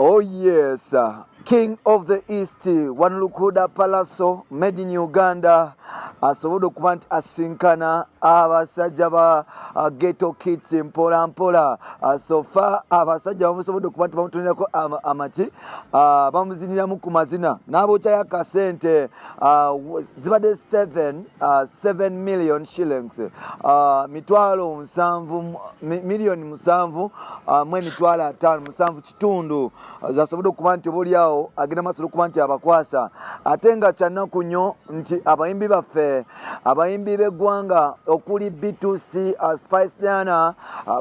Oh yes, King of the East, One Lukuda Pallaso, made in Uganda. Asobola okuba nti asinkana abasajja ba ghetto kids mpola mpola. So far abasajja bamusobodde okuba nti bamutonderako amati bamuziniramu ku mazina n'abooca y'akasente zibadde 7 million shillings, mitwalo 7 miliyoni 7 mu emitwalo 5 7 kitundu zasobodde okuba nti obaolyawo agenda maaso okuba nti abakwasa. Ate nga kyannaku nnyo nti abayimbi baffe, abayimbi b'eggwanga okuli B2C, Spice Diana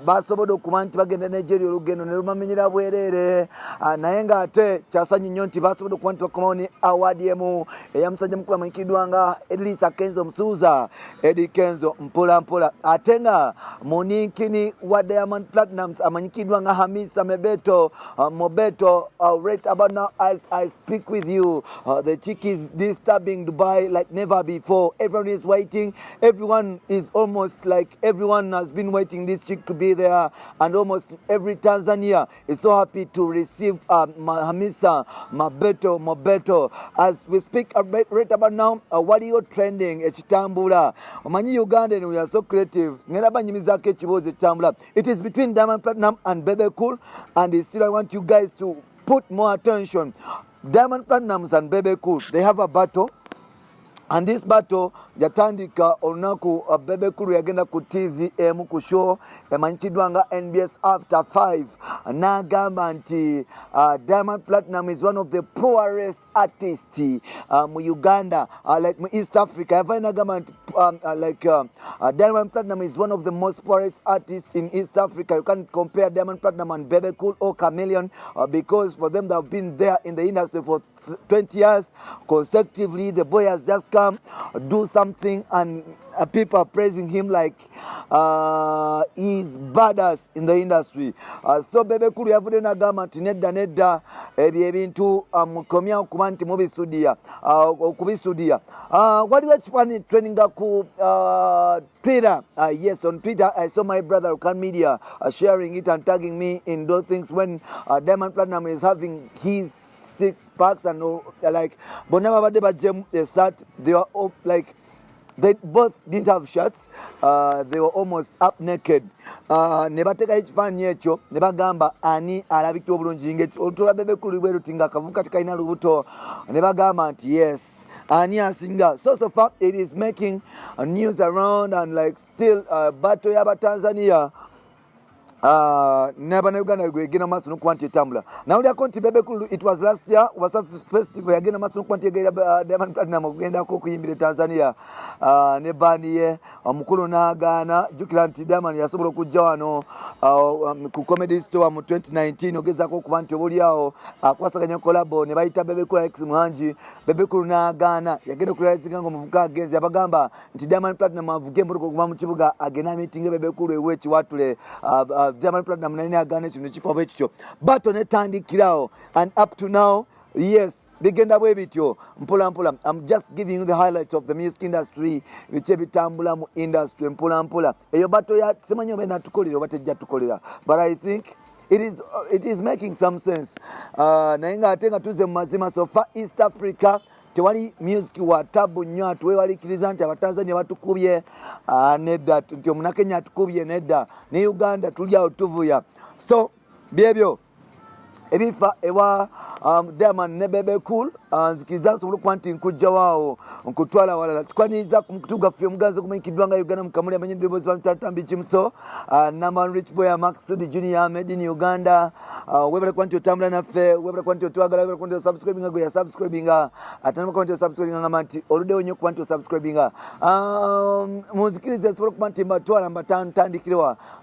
basobodde okuba nti bagenda Nigeria olugendo ne lumamenyera bwereere, naye ng'ate kyasanyu nnyo nti basobodde okuba nti bakomawo ne award emu eya musajja mukulu amanyikiddwa nga Edrisa Kenzo Musuuza, Eddie Kenzo mpola mpola. Ate nga muninkini wa Diamond Platnumz amanyikiddwa nga Hamisa Mobeto, right about now as I speak with you, the chick is disturbing Dubai like never before. Everyone is waiting. Everyone is almost like everyone has been waiting this chick to be there, and almost every Tanzania is so happy to receive Hamisa Mobeto. As we speak right about now, what are you trending? Ekitambula. Omanyi Uganda and we are so creative. Ngenda banyimizako ekibuuzo ekitambula. It is between Diamond Platnumz and Bebe Cool, and still I want you guys to put more attention. Diamond Platnumz and Bebe Cool, they have a battle. And this battle yatandika olunaku Bebe Cool yagenda ku TV emu ku show emanyikiddwa nga NBS After 5 n'agamba nti Diamond Platnumz is one of the poorest artists mu Uganda, like mu East Africa. Yavayo n'agamba nti Diamond Platnumz is one of the most poorest artists in East Africa. You can't compare Diamond Platnumz and Bebe Cool or Chameleon because for them that have been there in the industry for 20 years consecutively. The boy has just come, do something, and people are praising him like he's badass in the industry. So Bebe Cool yavudde n'agamba nti nedda ebyo ebintu mukomya okuba nti mubisudia okubisudia. Waliwo ekifaananyi trendinga ku Twitter. Yes, on Twitter I saw my brother Rukan Media sharing it and tagging me in those things when Diamond Platnumz is having his 6 packs and like bonaba bade bajem start, they were all, like they both didn't have shirts, they were almost up naked. Ne bateka ekifaananyi ekyo ne bagamba ani alabikira obulungi ng'ekyo olutola Bebe Cool bwe lutinga akavubu kati kalina lubuto, ne bagamba nti yes ani asinga. So far it is making news around, and like still battle y'Abatanzania n'Abannayuganda gwegenda maaso n'okuba nti etambula. Nawulyako nti Bebe Cool, it was last year Wasa Festival yagenda maaso n'okuba nti egerera Diamond Platnumz okugendako okuyimbira Tanzania ne bandi ye, omukulu n'agaana. Jjukira nti Diamond yasobola okujja wano ku Comedy Store mu 2019 ogezaako okuba nti obaolyawo akwasaganya kolabo ne bayita Bebe Cool Alex Muhangi. Bebe Cool n'agaana, yagenda okurealizinga ng'omuvuka agenzi, abagamba nti Diamond Platnumz avuge embuto okuva mu kibuga agenda meeting Bebe Cool ewe ekiwatule. Diamond Platnumz nalina agane kino kifo bwekityo bato netandikirawo, and up to now yes bigenda bwe bityo mpola mpola. I'm just giving you the highlights of the music industry, biche bitambula mu industry mpola mpola. Eyo bato ya semanyo bena tukolera oba tejja tukolera, but I think it is making some sense. Naye nga ate nga tuze mu mazima, so far East Africa tewali music wa tabu nnyo atwewalikiriza nti Abatanzania batukubye nedda, nti Omunakenya atukubye nedda, ne Uganda tuli awo tuvuya. So byebyo ebifa ewa Diamond ne Bebe Cool nzikiriza nsobola okuba nti nkujja waawo nkutwala walala. Tukwaniriza ku mukutu gwaffe omuganzi okumanyikiddwa nga Uganda Mukamooli amanyiddwa eddoboozi bamutatambi kimuso, number one rich boy Maxud Junior made in Uganda. Webale kuba nti otambula naffe, webale kuba nti otwagala, webale kuba nti osubscribinga gwe yasubscribinga, ate naba kuba nti osubscribinga ngamba nti oluddewo nnyo okuba nti osubscribinga. Munzikirize nsobola okuba nti mbatwala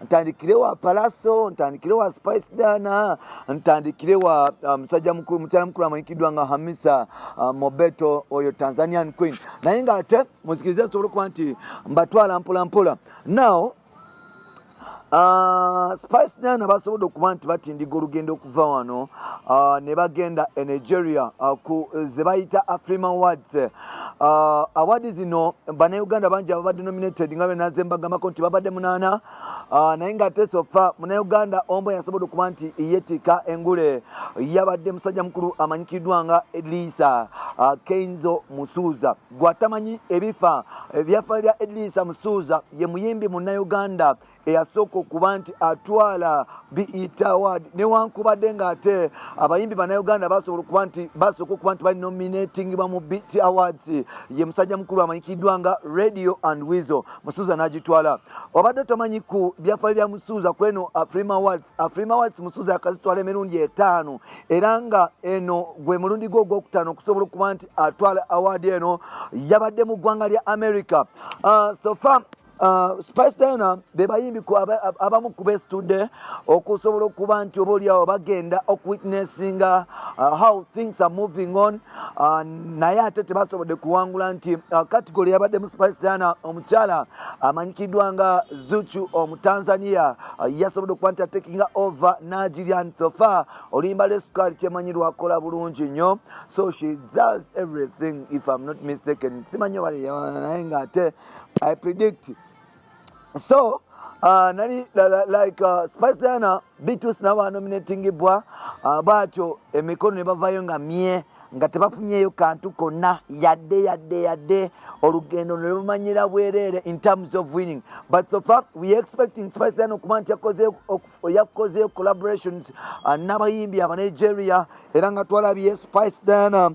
ntandikirewa Pallaso, ntandikirewa Spice Diana, ntandikirewa musajja mukulu mukyala mukulu amanyikiddwa nga Hamisa Mobeto, oyo Tanzanian Queen. Naye ng'ate munzikirize nsobola okuba nti mbatwala mpola mpola. Now Spice Nana basobodde okuba nti batindiga olugendo okuva wano ne bagenda e Nigeria ku ze bayita Afrima Awards. Award zino bannayuganda bangi ababadde nominated nga bwe naze mbagambako nti babadde 8 naye ng'ate sofa munnayuganda omu yasobodde okuba nti yeetika engule yabadde musajja mukulu amanyikiddwa nga Elisa Kenzo Musuuza. Gw'atamanyi ebyafaayo bya Elisa Musuuza ye muyimbi munnayuganda eyasooka okuba nti atwala BET Award newankubadde ng'ate abayimbi bannayuganda basooka okuba nti bali nominatingibwa mu BET Awards. Ye musajja mukulu amanyikiddwa nga Radio and Weasel. Musuuza n'agitwala. Obadde tomanyi ku byafaayo bya Musuuza kweno Afrima Awards Musuuza yakazitwala emirundi 5 era nga eno gwe mulundi gwe ogwokutaano okusobola okuba nti atwala award eno yabadde mu ggwanga lya America. So far Spice Diana be bayimbi abamu ku bestude okusobola okuba nti obaoliawo bagenda okuwitnessinga how things are moving on, naye ate tebasobodde kuwangula nti category yabadde mu Spice Diana omukyala amanyikiddwa nga Zuchu Omutanzania yasobodde okuba nti takinga over Nigerian. So far oluyimba lw'essukaali kyemanyirwa akola bulungi nnyo, so she does everything if I'm not mistaken. Simanyi bali naye ng'ate I predict. So, like Spice Diana, Beatles naba nominatingibwa batyo emikono ne bavayo nga nga tebafunyeeyo kantu konna yadde olugendo ne lumanyira bwereere in terms of winning. But so far we are expecting Spice Diana okuba nti yakozeyo collaborations n'abayimbi aba Nigeria era nga twalabye Spice Diana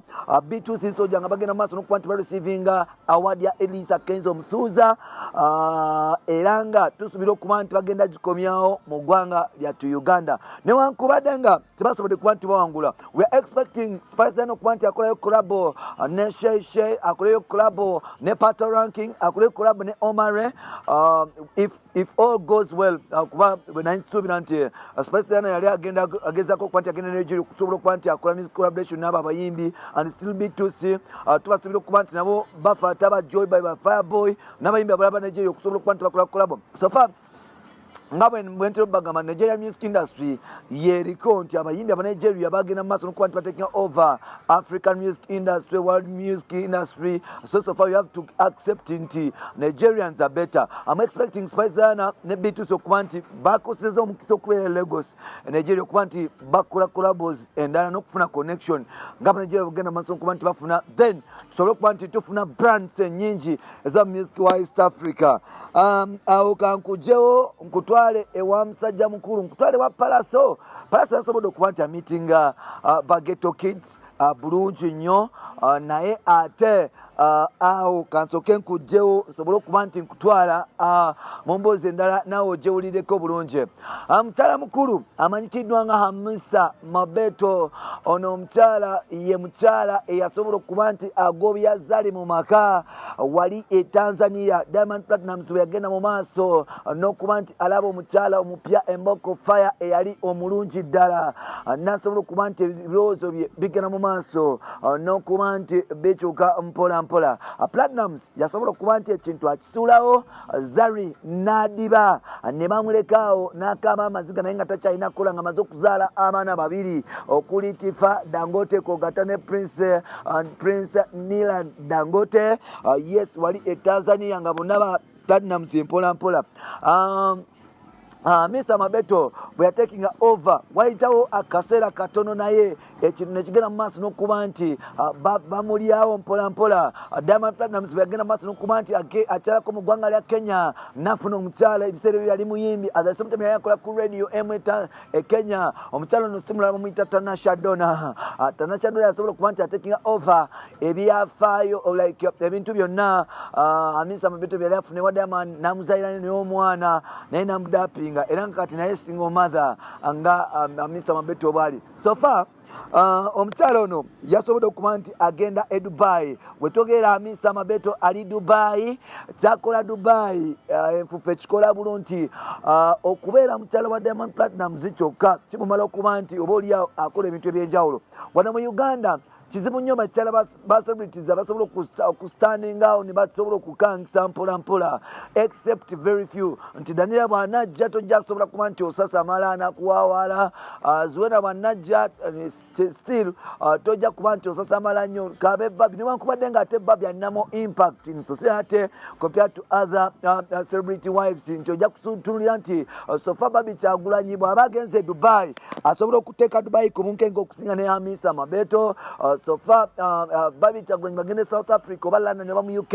Beatles nsojja nga bagenda maaso n'okuba nti bareceiving award ya Elisa Kenzo Musuuza era nga tusuubira okuba nti bagenda gikomyawo mu ggwanga lyattu Uganda newankubadde nga tebasobodde kuba nti bawangula. We are expecting Spice Diana okuba nti akolayo collabo ne Shay akolayo collabo ne Pato Ranking akolayo collabo ne Omare if all goes well. Kuba nsuubira nti Spice Diana yali agezaako okuba nti agenda Nigeria okusobola okuba nti akola music collaboration n'abo abayimbi and still B2C tubasuubira okuba nti nabo bafaata aba Joy by Fireboy n'abayimbi abalala ba Nigeria okusobola okuba nti bakola collabo. So far nga bwentera bagamba Nigeria music industry yeriko nti abayimbi aba Nigeria bagenda maaso n'okuba nti batekinga over African music industry, world music industry. So far you have to accept nti Nigerians are better. I'm expecting Spice Diana ne B2C okuba nti bakoseza omukisa okubeera Lagos Nigeria okuba nti bakola collabos endala n'okufuna connection nga Nigeria bagenda maaso n'okuba nti bafuna then tusobole okuba nti tufuna brands ennyingi eza music wa East Africa. Awo kankujewo nkutwale ewa musajja mukulu nkutwale wa Pallaso yasobodde okuba nti amitinga ba Ghetto Kids bulungi nnyo naye ate awo kansoke nkujjewo nsobole okuba nti nkutwala mu mboozi endala naawe ogyewulireko bulungi. Mukyala mukulu amanyikiddwa nga Hamisa Mabeto. Ono omukyala ye mukyala eyasobola okuba nti agobya zali mu maka wali e Tanzania. Diamond Platnumz bwe yagenda mu maaso n'okuba nti alaba omukyala omupya Emboko Fire eyali omulungi ddala n'asobola okuba nti ebirowoozo bye bigenda mu maaso n'okuba nti bikyuka mpola mpola. Platnumz yasobola okuba nti ekintu akisuulawo Zari n'adiba ne bamulekaawo n'akaaba amaziga naye nga takyalina kukola nga amaze okuzaala abaana 2 okuli Tifa Dangote kogata ne Prince Nila Dangote. Yes, wali e Tanzania nga bonna ba Platnumz mpola mpola. Mr. Mabeto bwe yatekinga over wayitawo akaseera katono naye ekintu ne kigenda mu maaso n'okuba nti bamulyawo mpola mpola. Diamond Platnumz bwe yagenda mu maaso n'okuba nti akyalako mu ggwanga lya Kenya n'afuna omukyala ebiseera ebyo yali muyimbi at the same time yali akola ku radio e Kenya. Omukyala ono simulala bamuyita Tanasha Donna. Tanasha Donna yasobola okuba nti atekinga over ebyafaayo like ebintu byonna Mr. Mabeto byali afune wa Diamond n'amuzaalira n'omwana naye n'amudapinga era kati naye single mother nga Mr. Mabeto bwali. So far omukyala ono yasobodde okuba nti agenda e Dubai. Wetogera Mr. Mabeto ali Dubai, kyakola Dubai enfufu ekikola bulungi okubeera mukyala wa Diamond Platnumz kyokka kimumala okuba nti oba oliawo akola ebintu ebyenjawulo. Wano mu Uganda kizibu nnyo bakyala ba celebrities abasobola okustanding out ne basobola okukangisa mpolampola except very few. Nti Daniela bw'anajja tojja asobola kuba nti osasamala anakuwaawala. Zuena bw'anajja still tojja kuba nti osasamala nnyo. Kabe Babi newankubadde ng'ate Babi alinamu impact in society compared to other celebrity wives. Nti ojja kutunulira nti Sofa Babi Kyagulanyi bw'aba agenze Dubai asobola okuteeka Dubai ku bunkenke okusinga ne Hamisa Mabeto. Sofa Babi Kyagulanyi bagende South Africa oba London ne ba mu UK.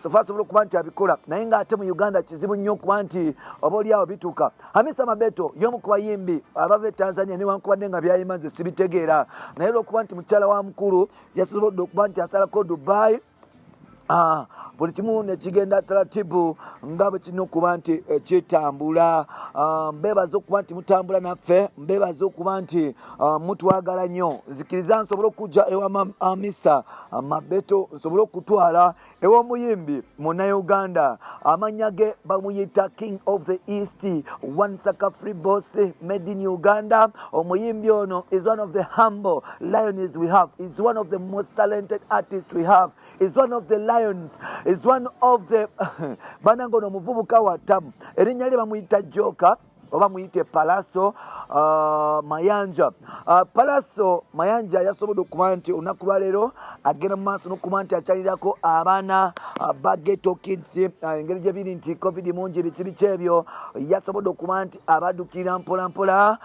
Sofa asobola okuba nti abikola naye ng'ate mu Uganda kizibu nnyo okuba nti obaoliawo bituuka. Hamisa Mabeto y'omu ku bayimbi abava e Tanzania newankubadde nga byayimba nze sibitegeera naye lw'okuba nti mukyala wa mukulu yasobodde okuba nti asalako Dubai. Buli kimu ne kigenda taratibu nga bwe kirina okuba nti kitambula. Mbeebaza okuba nti mutambula naffe, mbeebaza okuba nti mutwagala nnyo. Nzikiriza nsobole okujja ewa Hamisa Mabeto, nsobole okutwala ew'omuyimbi Munnayuganda amannya ge bamuyita King of the East, One Saka Free Boss made in Uganda. Omuyimbi ono is one of the humble lions we have, is one of the most talented artists we have, is one of the lions, is one of the banangono muvubuka wa tabu. Erinnya lye bamuyita Joka oba muyite Pallaso Mayanja. Pallaso Mayanja yasobodde okuba nti olunaku lwa leero agenda mu maaso n'okuba nti akyalirako abaana ba ghetto kids. Engeri gye biri nti covid mungi biki ebyo yasobodde okuba nti abaddukira mpolampola.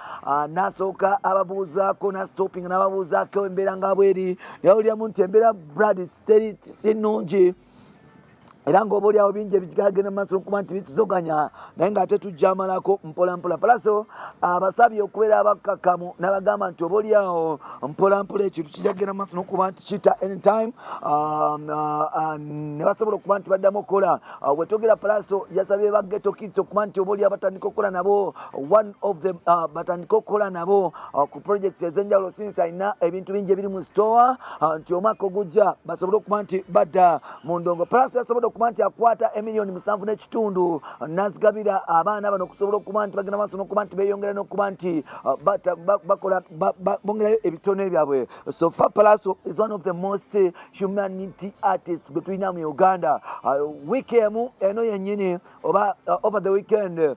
N'asooka ababuuzaako n'astoping n'ababuuzaako embeera nga bweri naye olyamu nti embeera brad si nnungi era ng'obaoliawo bingi ebigagenda mu maaso n'okuba nti bituzoganya naye ng'ate tujja amalako mpolampola. Pallaso abasabye okubeera abakkakkamu n'abagamba nti obaoliawo mpolampola ekintu kijagenda mu maaso n'okuba nti kita anytime ne basobola okuba nti baddamu okukola. Wetwogera Pallaso yasabye ba ghetto kids okuba nti obaoliawo batandika okukola nabo one of them batandika okukola nabo ku project ez'enjawulo since alina ebintu bingi ebiri mu store nti omwaka ogujja basobole okuba nti badda mu ndongo. Pallaso yasobodde okuba nti akwata $1.7 n'azigabira abaana bano okusobola okuba nti bagenda maaso n'okuba nti beeyongera n'okuba nti bakola bongerayo ebitono ebyabwe. So Pallaso is one of the most humanity artists gwe tulina mu Uganda. Wiiki emu eno yennyini oba over the weekend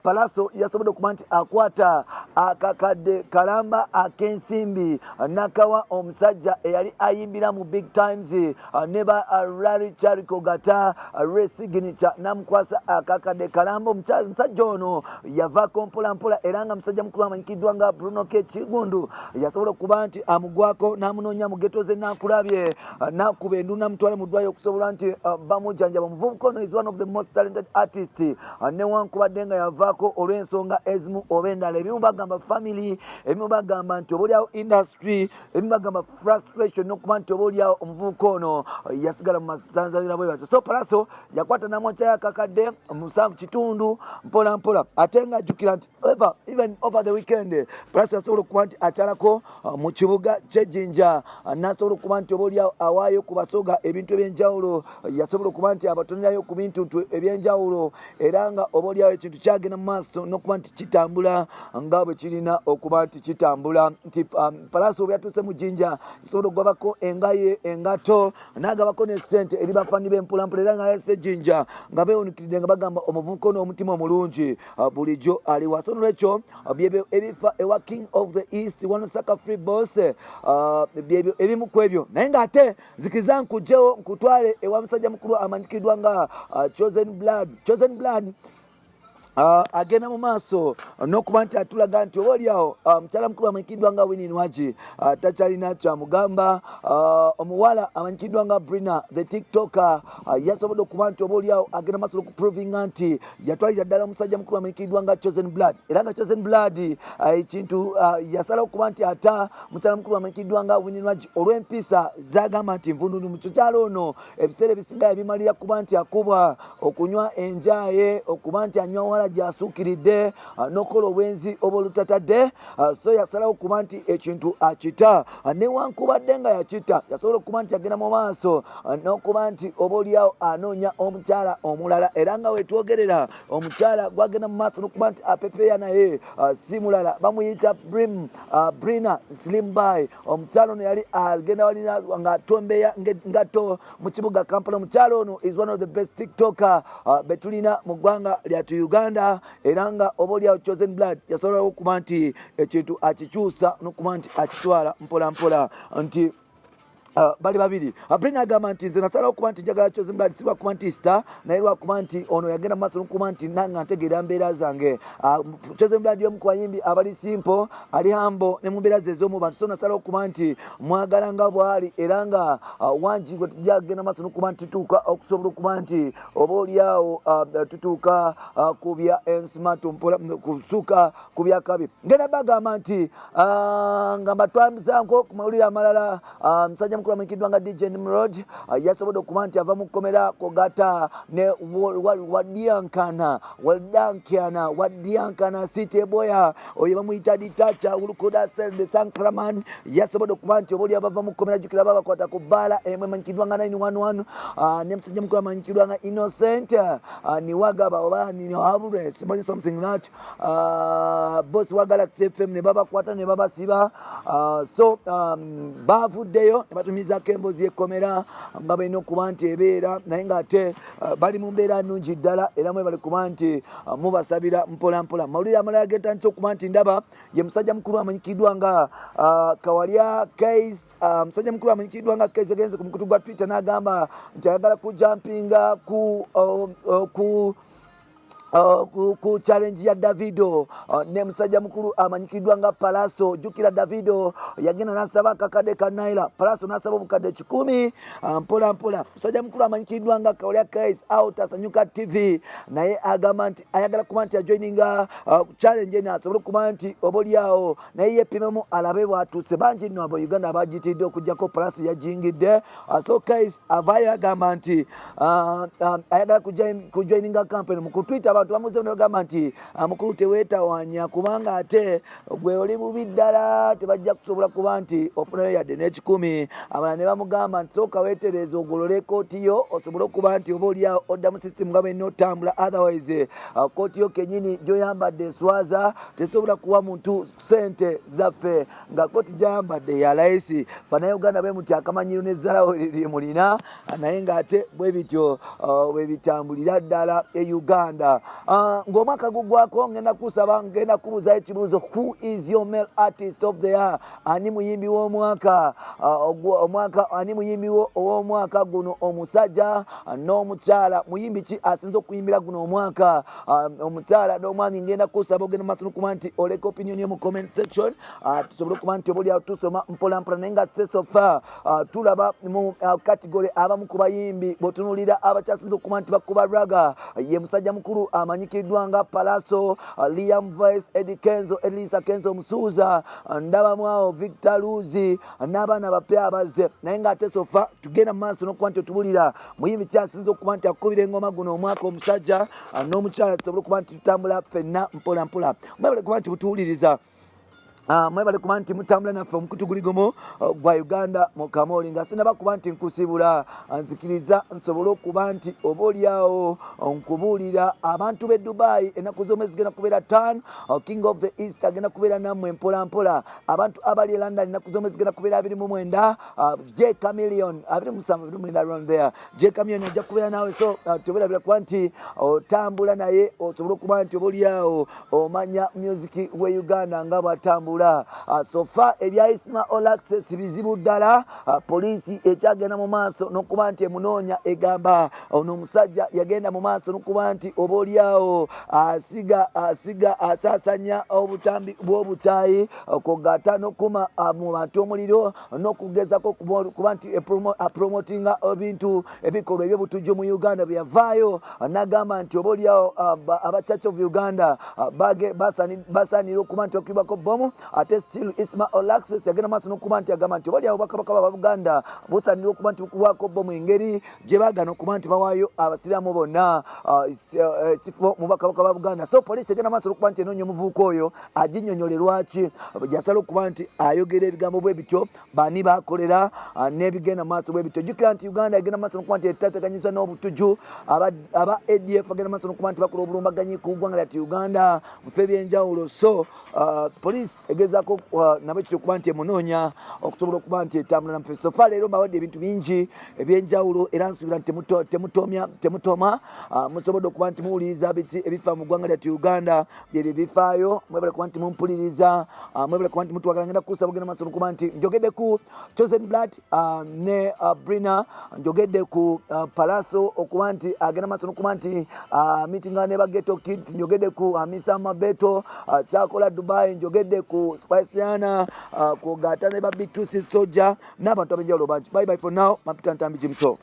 Pallaso yasobodde okuba nti akwata akakadde kalamba ak'ensimbi n'akawa omusajja eyali ayimbira mu big times ne ba Rari Chariko Gata Resignature n'amukwasa akakadde kalamba. Omusajja ono yavaako mpolampola era nga musajja mukulu amanyikiddwa nga Bruno K. Kigundu yasobola okuba nti amugwako n'amunoonya mu ghetto ze n'akulabye n'akuba endu n'amutwala mu ddwaliro okusobola nti bamujjanjaba. Omuvubuka ono is one of the most talented artists newankubadde nga yavaako olw'ensonga ezimu oba endala. Ebimu bagamba family, ebimu bagamba nti obaoliawo industry, ebimu bagamba frustration n'okuba nti obaoliawo omuvubuka ono yasigala mu masanzalira bwe batyo. So Pallaso yakwata n'amwokyayo akakadde $7.5 mpolampola ate ng'ajjukira nti even over the weekend Pallaso yasobola okuba nti akyalako mu kibuga ky'Ejjinja n'asobola okuba nti obaoliawo awaayo ku basoga ebintu eby'enjawulo. Yasobola okuba nti abatonerayo ku bintu eby'enjawulo era nga obaoliawo ekintu kyagenda mu maaso n'okuba nti kitambula nga bwe kirina okuba nti kitambula. Nti Pallaso bwe yatuuse mu Jjinja yasobola okugabako engaye engato n'agabako n'essente eri bafaani b'empolampola era nga yalese Jjinja nga beewunikiridde nga bagamba omuvubuka ono omutima omulungi bulijjo aliwa. So n'olwekyo byebyo ebifa ewa King of the East, One Saka Free Boss, byebyo ebimu ku ebyo naye ng'ate zikiriza nkugjewo nkutwale ewa musajja mukulu amanyikiddwa nga Chosen Blood. Agenda mu maaso n'okuba nti atulaga nti obaoliawo mukyala mukulu amanyikiddwa nga Winnie Nwagi takyalina kyamugamba. Omuwala amanyikiddwa nga Brina the TikToker yasobodde okuba nti obaoliawo agenda maaso okuprovinga nti yatwalira ddala omusajja mukulu amanyikiddwa nga Chosen Blood era nga Chosen Blood ekintu yasalawo okuba nti ata mukyala mukulu amanyikiddwa nga Winnie Nwagi olw'empisa zagamba nti nvundundu mu kyalo ono ebiseera ebisinga yabimalira kuba nti akubwa okunywa enjaaye okuba nti anywa omuwala gy'asuukiridde n'okola obwenzi obw'olutatadde. So yasalawo okuba nti ekintu akita, newankubadde nga yakita yasobola okuba nti agenda mu maaso n'okuba nti obaoliawo anoonya omukyala omulala, era nga wetwogerera omukyala gwagenda mu maaso n'okuba nti apepeya naye si mulala, bamuyita Brina Slimby. Omukyala ono yali agenda walina nga atombeya ngato mu kibuga Kampala. Omukyala ono is one of the best tiktoker betulina mu ggwanga lyatu Uganda, era nga obaoliawo chosen blood yasobolawo okuba nti ekintu akikyusa n'okuba nti akitwala mpola mpola nti bali babiri. Brina agamba nti nze nasalawo okuba nti njagala chosen blood si lwakuba nti star naye lwakuba nti ono yagenda mu maaso n'okuba nti nanga ntegeera mbeera zange. Chosen blood y'omu ku bayimbi abali simple, ali hambo ne mu mbeera ze ez'omu bantu, so nasalawo okuba nti mwagala nga bw'ali, era nga wangi gwe tujja kugenda mu maaso n'okuba nti tutuuka okusobola okuba nti obaoliawo tutuuka ku bya ensimato mpola kutuuka ku bya kabi. Ngenda bagamba nti nga mbatwambizanko ku mawulire amalala musajja mukulu amanyikiddwa nga DJ Nimrod yasobodde okuba nti ava mu kkomera kogata ne wadiankana City Boya oyo bamuyita ditacha ulukuda sende Sankraman yasobodde okuba nti obaoliawo bava mu kkomera jjukira babakwata ku bbaala emwe emanyikiddwa nga 911 ne musajja mukulu amanyikiddwa nga Innocent Niwagaba oba Niwabure simanyi something that boss wa Galaxy FM ne babakwata ne babasiba. So bavuddeyo ne batumizaako emboozi y'ekkomera nga balina okuba nti ebeera naye ng'ate bali mu mbeera nnungi ddala, era mwe bali kuba nti mubasabira mpola mpola. Mawulire amalala g'entandikwa okuba nti ndaba ye musajja mukulu amanyikiddwa nga Kawalya Case. Musajja mukulu amanyikiddwa nga Case agenze ku mukutu gwa Twitter n'agamba nti ayagala kujampinga ku challenge ya Davido ne musajja mukulu amanyikiddwa nga Pallaso. Jukira Davido yagenda n'asaba akakadde ka naira, Pallaso n'asaba obukadde 10 mpola mpola. Musajja mukulu amanyikiddwa nga Kawalya Case out Asanyuka TV naye agamba nti ayagala kuba nti ajoininga challenge eno asobole okuba nti obaoliawo naye yepimemu alabe bwatuuse. Bangi nno abo Uganda abagitidde okujjako Pallaso yajingidde. So Case avaayo agamba nti ayagala kujoininga campaign. Mu Twitter abantu bamuze bagamba nti mukulu teweetawanya kubanga ate gwe oli bubi ddala tebajja kusobola kuba nti ofunayo yadde n'ekikumi. Abalala ne bamugamba nti sooka weetereza ogolole kooti yo osobole okuba nti oba oliawo odda mu system nga bwenna otambula, otherwise kooti yo kennyini gy'oyambadde eswaza tesobola kuwa muntu ssente zaffe nga kooti gy'ayambadde ya layisi. Bannayuganda bwe muti akamanyiro n'ezzalawo lye mulina naye ng'ate bwe bityo bwe bitambulira ddala e Uganda. Ng'omwaka gugwako ngenda kusaba ngenda kubuuzayo ekibuuzo, who is your male artist of the year? Ani muyimbi w'omwaka ani muyimbi w'omwaka guno, omusajja n'omukyala? Muyimbi ki asinze okuyimbira guno omwaka? Omukyala n'omwami ngenda kusaba ogenda maaso n'okuba nti oleka opinion yo mu comment section tusobole okuba nti obaoliawo tusoma mpola mpola. Naye nga sesofa tulaba mu category abamu ku bayimbi bw'otunuulira abakyasinze okuba nti bakuba raga ye musajja mukulu amanyikiddwa nga Pallaso, Liam Voice, Eddie Kenzo, Elisa Kenzo Musuuza, ndabamu awo Victor Luzi n'abaana bapya abazze. Naye ng'ate sofa tugenda mu maaso n'okuba nti otubulira muyimbi kyasinze okuba nti akubira engoma guno omwaka omusajja n'omukyala tusobole okuba nti tutambula ffenna mpola mpola. Mwebale kuba nti butuwuliriza mwebale kuba nti mutambula naffe omukutu guli gumu gwa Uganda Mukamooli nga sinaba kuba nti nkusibula nzikiriza nsobole okuba nti obaoliawo nkubuulira abantu b'e Dubai ennaku z'omwezi genda kubeera 5. King of the East agenda kubeera nammwe mpola mpola. Abantu abali e London ennaku z'omwezi genda kubeera 29. J Chameleon 27 around there. J Chameleon ajja kubeera naawe, so tobeerabira kuba nti otambula naye osobole okuba nti obaoliawo omanya music we Uganda nga bw'atambula. Sofa ebyayisima all access bizibu ddala. Poliisi ekyagenda mu maaso n'okuba nti emunoonya egamba ono omusajja yagenda mu maaso n'okuba nti obaoliawo asiga asaasanya obutambi bw'obukyayi okugata n'okuma mu bantu omuliro n'okugezako kuba nti apromotinga ebintu ebikolwa eby'obutujju mu Uganda. Bwe yavaayo n'agamba nti obaoliawo aba Church of Uganda basaanira okuba nti bakubako bomu ate still Isma Olaxis yagenda maaso n'okuba nti agamba nti bali abo bakabaka ba Buganda busaanira okuba nti bukubaako bo mu ngeri gye baagana okuba nti bawaayo abasiraamu bonna ekifo mu bakabaka ba Buganda. So poliisi egenda maaso n'okuba nti enoonya omuvubuka oyo aginnyonnyole lwaki gy'asala okuba nti ayogera ebigambo bwe bityo bani baakolera n'ebigenda maaso bwe bityo. Jjukira nti Uganda egenda maaso n'okuba nti etateganyizza n'obutuju aba ADF agenda maaso n'okuba nti bakola obulumbaganyi ku ggwanga lyati Uganda mu bifo eby'enjawulo. So poliisi egezaako nabo ekyo okuba nti emunoonya okusobola okuba nti etambula namufe. So far leero mbawadde ebintu bingi eby'enjawulo era nsuubira nti temutoma musobodde okuba nti muwuliriza biti ebifa mu ggwanga lyati Uganda byebyo bifaayo. Mwebale kuba nti mumpuliriza, mwebale kuba nti mutwagala. Ngenda kuusa bugenda maaso n'okuba nti njogedde ku Chosen Blood ne Brina, njogedde ku Pallaso okuba nti agenda maaso n'okuba nti meetinga ne ba Ghetto Kids, njogedde ku Hamisa Mabeto kyakola Dubai, njogedde ku Spice Liana ku Gata ne ba Bitusi Soja n'abantu ab'enjawulo bangi. Bye bye for now. Mapita Ntambi Jimso.